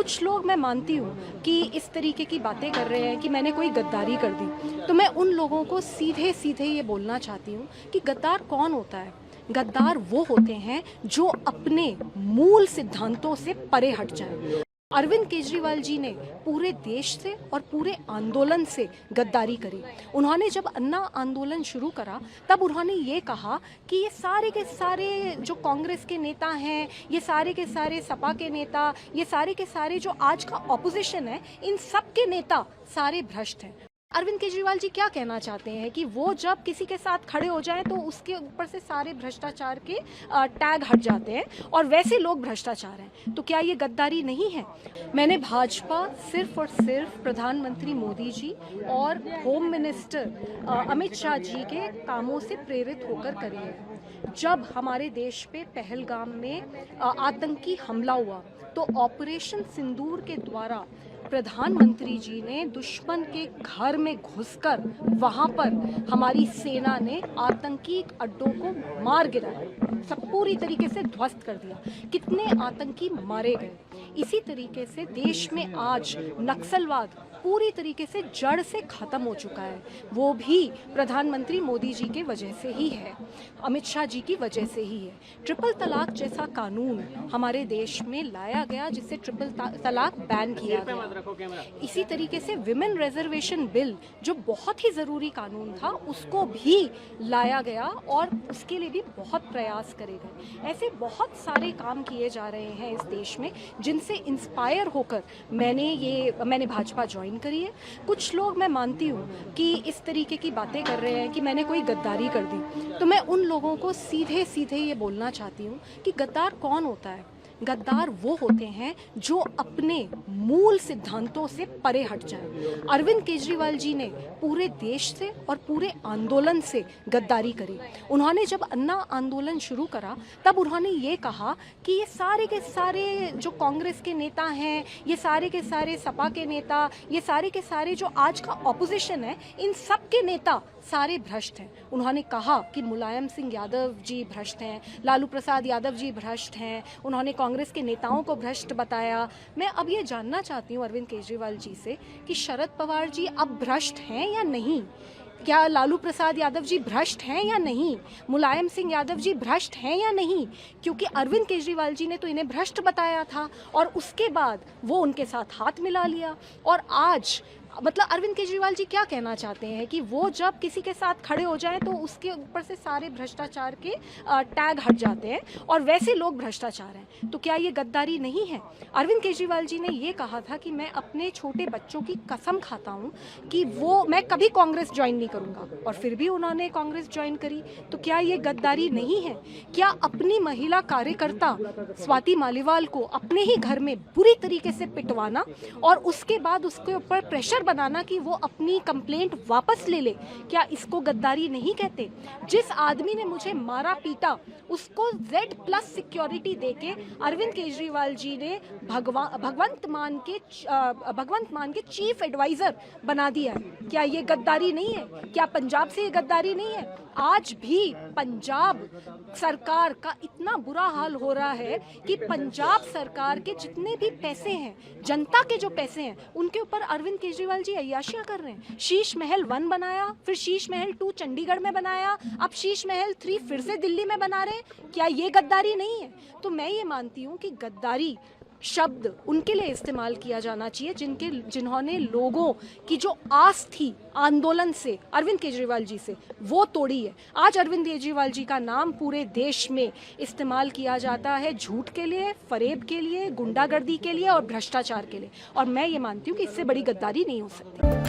कुछ लोग मैं मानती हूँ कि इस तरीके की बातें कर रहे हैं कि मैंने कोई गद्दारी कर दी, तो मैं उन लोगों को सीधे सीधे ये बोलना चाहती हूँ कि गद्दार कौन होता है। गद्दार वो होते हैं जो अपने मूल सिद्धांतों से परे हट जाएं। अरविंद केजरीवाल जी ने पूरे देश से और पूरे आंदोलन से गद्दारी करी। उन्होंने जब अन्ना आंदोलन शुरू करा तब उन्होंने ये कहा कि ये सारे के सारे जो कांग्रेस के नेता हैं, ये सारे के सारे सपा के नेता, ये सारे के सारे जो आज का ऑपोजिशन है, इन सब के नेता सारे भ्रष्ट हैं। अरविंद केजरीवाल जी क्या कहना चाहते हैं कि वो जब किसी के साथ खड़े हो जाएं तो उसके ऊपर से सारे भ्रष्टाचार के टैग हट जाते हैं और वैसे लोग भ्रष्टाचार हैं। तो क्या ये गद्दारी नहीं है? मैंने भाजपा सिर्फ और सिर्फ प्रधानमंत्री मोदी जी और होम मिनिस्टर अमित शाह जी के कामों से प्रेरित होकर करी है। जब हमारे देश पे पहलगाम में आतंकी हमला हुआ तो ऑपरेशन सिंदूर के द्वारा प्रधानमंत्री जी ने दुश्मन के घर में घुसकर वहां पर हमारी सेना ने आतंकी अड्डों को मार गिराया, सब पूरी तरीके से ध्वस्त कर दिया। कितने आतंकी मारे गए। इसी तरीके से देश में आज नक्सलवाद पूरी तरीके से जड़ से खत्म हो चुका है। वो भी प्रधानमंत्री मोदी जी के वजह से ही है, अमित शाह जी की वजह से ही है। ट्रिपल तलाक जैसा कानून हमारे देश में लाया गया जिससे ट्रिपल तलाक बैन किया गया। इसी तरीके से विमेन रिजर्वेशन बिल जो बहुत ही ज़रूरी कानून था उसको भी लाया गया और उसके लिए भी बहुत प्रयास करे गए। ऐसे बहुत सारे काम किए जा रहे हैं इस देश में जिनसे इंस्पायर होकर मैंने भाजपा ज्वाइन करी है। कुछ लोग मैं मानती हूँ कि इस तरीके की बातें कर रहे हैं कि मैंने कोई गद्दारी कर दी, तो मैं उन लोगों को सीधे सीधे ये बोलना चाहती हूँ कि गद्दार कौन होता है। गद्दार वो होते हैं जो अपने मूल सिद्धांतों से परे हट जाएं। अरविंद केजरीवाल जी ने पूरे देश से और पूरे आंदोलन से गद्दारी करी। उन्होंने जब अन्ना आंदोलन शुरू करा तब उन्होंने ये कहा कि ये सारे के सारे जो कांग्रेस के नेता हैं, ये सारे के सारे सपा के नेता, ये सारे के सारे जो आज का ऑपोजिशन है, इन सब के नेता सारे भ्रष्ट हैं। उन्होंने कहा कि मुलायम सिंह यादव जी भ्रष्ट हैं, लालू प्रसाद यादव जी भ्रष्ट हैं। उन्होंने कांग्रेस के नेताओं को भ्रष्ट बताया। मैं अब ये जानना चाहती हूँ अरविंद केजरीवाल जी से कि शरद पवार जी अब भ्रष्ट हैं या नहीं? क्या लालू प्रसाद यादव जी भ्रष्ट हैं या नहीं? मुलायम सिंह यादव जी भ्रष्ट हैं या नहीं? क्योंकि अरविंद केजरीवाल जी ने तो इन्हें भ्रष्ट बताया था और उसके बाद वो उनके साथ हाथ मिला लिया। और आज मतलब अरविंद केजरीवाल जी क्या कहना चाहते हैं कि वो जब किसी के साथ खड़े हो जाएं तो उसके ऊपर से सारे भ्रष्टाचार के टैग हट जाते हैं और वैसे लोग भ्रष्टाचार हैं। तो क्या ये गद्दारी नहीं है? अरविंद केजरीवाल जी ने ये कहा था कि मैं अपने छोटे बच्चों की कसम खाता हूँ कि मैं कभी कांग्रेस ज्वाइन नहीं करूँगा, और फिर भी उन्होंने कांग्रेस ज्वाइन करी। तो क्या ये गद्दारी नहीं है? क्या अपनी महिला कार्यकर्ता स्वाति मालीवाल को अपने ही घर में बुरी तरीके से पिटवाना और उसके बाद उसके ऊपर प्रेशर बनाना कि वो अपनी कंप्लेंट वापस ले ले, क्या इसको गद्दारी नहीं कहते? जिस आदमी ने मुझे मारा पीटा उसको Z+ सिक्योरिटी देके अरविंद केजरीवाल जी ने भगवंत मान के चीफ एडवाइजर बना दिया है। क्या ये गद्दारी नहीं है? क्या पंजाब से ये गद्दारी नहीं है? आज भी पंजाब सरकार का इतना बुरा हाल हो रहा है कि पंजाब सरकार के जितने भी पैसे हैं, जनता के जो पैसे हैं, उनके ऊपर अरविंद केजरीवाल जी अय्याशियां कर रहे हैं। शीश महल 1 बनाया, फिर शीश महल 2 चंडीगढ़ में बनाया, अब शीश महल 3 फिर से दिल्ली में बना रहे हैं। क्या ये गद्दारी नहीं है? तो मैं ये मानती हूँ कि गद्दारी शब्द उनके लिए इस्तेमाल किया जाना चाहिए जिन्होंने लोगों की जो आस थी आंदोलन से, अरविंद केजरीवाल जी से, वो तोड़ी है। आज अरविंद केजरीवाल जी का नाम पूरे देश में इस्तेमाल किया जाता है झूठ के लिए, फरेब के लिए, गुंडागर्दी के लिए और भ्रष्टाचार के लिए, और मैं ये मानती हूँ कि इससे बड़ी गद्दारी नहीं हो सकती।